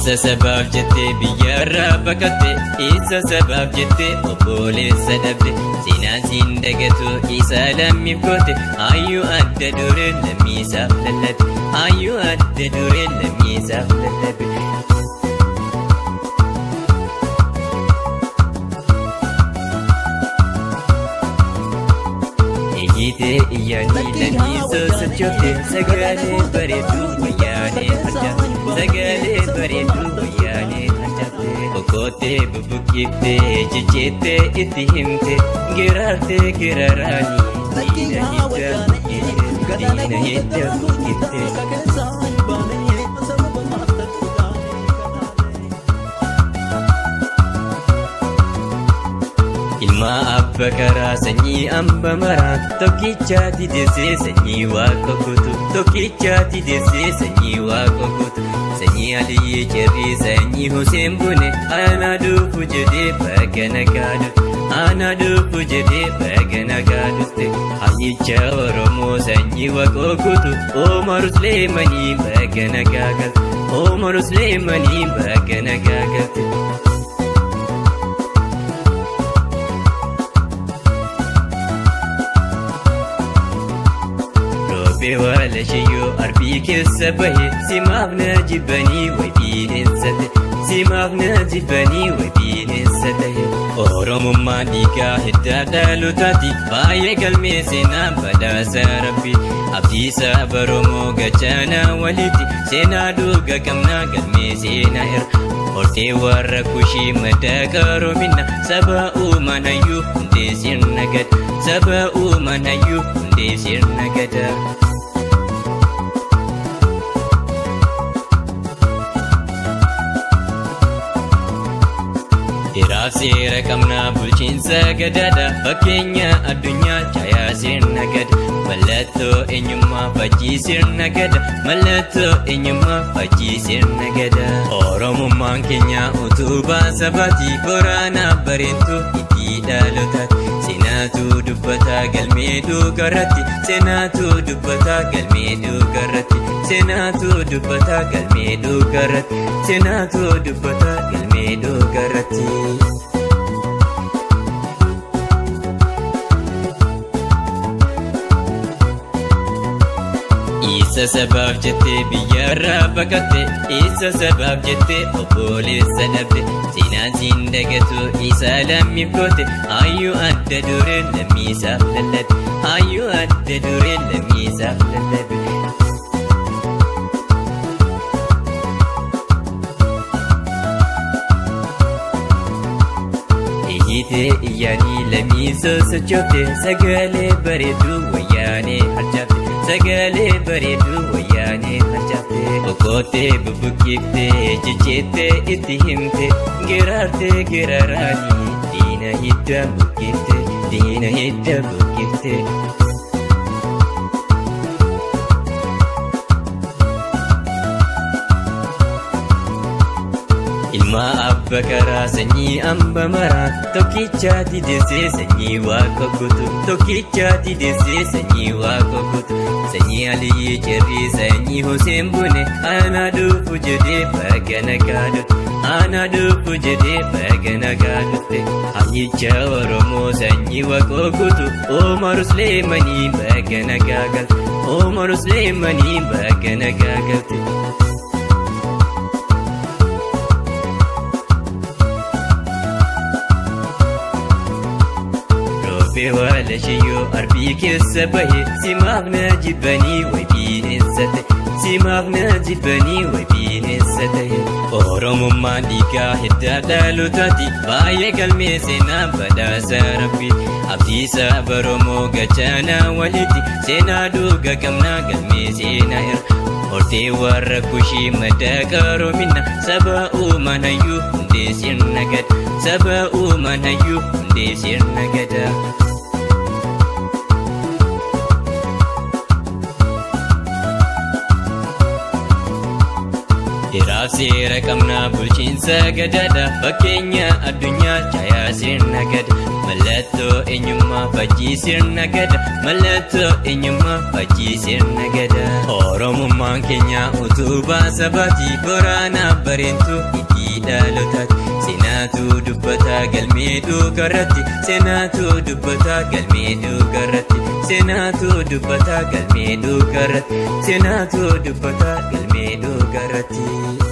Isa sabab jette biyyarraa baqatte isa sabab jette obboleessa dhabde seenaan siin dagatu isa lammiif goote hayyuu adda dureen lammiisaaf lallabe hayyuu adda dureen lammiisaaf lallabe. Iyyiitee iyyaanii lammiisoo sochoofte sagalee bareedduu wayyaanee harcaafte sagalee bareedduu wayyaanee harcaafte okkotee bubbuqqifte jijjeettee itti himte giraartee giraaraanii diina hidda buqqifte. Ilma abba karaa sanyii amba maraa tokkichaati deessee sanyii waaqa kutu tokkichaati deessee sanyii waaqa kutu sanyii Aliyyii Cerrii sanyii Huseen Bune ana dhufu jedhee baga nagaa dhufte ana dhufu jedhee baga nagaa dhufte hayyicha Oromoo sanyii waaqa kutu Omar Suleemanii baga nagaa galte Omar Suleemanii baga nagaa galte. Wala shiyoo arbii keessa bahe simaaf na jibbanii waybiineensate simaaf na jibbanii waybiineensate Oromummaan dhiigaa hiddaa dhalotaati baay'ee galmee seenaa badhaasa Rabbi abdiisa Oromoo gachaanaa walitti seenaa dhuga qabnaa galmee seenaa irra hortee warra kushii madda qaroomina saba uumaan hayyuu hundee sirna gada saba uumaan hayyuu hundee sirna gada. Seeraaf seera qabnaa bulchiinsa gadaadha fakkeenya addunyaa caayaa sirna gada mallattoo eenyummaa faajjii sirna gada mallattoo eenyummaa faajjii sirna gada Oromummaan keenya utubaa sabaati boraanaa bareedduu itti dhalotaati seenaatu dubbataa galmee dhugarratti seenaatu dubbataa galmee dhugarratti seenaatu dubbataa galmee dhugarratti seenaatu dubbataa galmee dhugarratti. Isa sabab jette biyyarraa baqatte isa sabab jette obboleessa dhabde seenaan siin dagatu isa lammiif goote hayyuu adda dureen lammiisaaf lallabe hayyuu adda dureen lammiisaaf lallabe. Iyyiitee iyyaanii lammiisoo sochoofte sagalee bareedduu wayyaanee harcaafte sagalee bareedduu wayyaanee harcaafte okkotee bubbuqqifte jijjeettee itti himte giraartee giraaraanii diina hidda buqqifte diina hidda buqqifte. Ilma abba karaa sanyii amba maraa tokkichaati deessee sanyii waaqa kutu tokkichaati deessee sanyii waaqa kutu sanyii Aliyyii Cerrii sanyii Huseen Bune ana dhufu jedhee baga nagaa dhufte ana dhufu jedhee baga nagaa dhufte hayyicha Oromoo sanyii waaqa kutu Omar Suleemanii baga nagaa galte Omar Suleemanii baga nagaa galte. Wala shiyoo arbii keessa bahe simaaf na jibbanii waybiineensate simaaf na jibbanii waybiineensate Oromummaan dhiigaa hiddaa dhalotaati baay'ee galmee seenaa badhaasa Rabbi abdiisa Oromoo gachaanaa walitti seenaa dhuga qabnaa galmee seenaa irra hortee warra kushii madda qaroomina saba uumaan hayyuu hundee sirna gada saba uumaan hayyuu hundee sirna gada. Seeraaf seera qabnaa bulchiinsa gadaadha fakkeenya addunyaa caayaa sirna gada mallattoo eenyummaa faajjii sirna gadaa mallattoo eenyummaa faajjii sirna gadaa Oromummaan keenya utubaa sabaati boraanaa bareentuu itti dhalotaati Seenaatu dubbata galmee dhugarratti Seenaatu dubbata galmee dhugarratti Seenaatu dubbata galmee dhugarratti Seenaatu dubbata galmee dhugarratti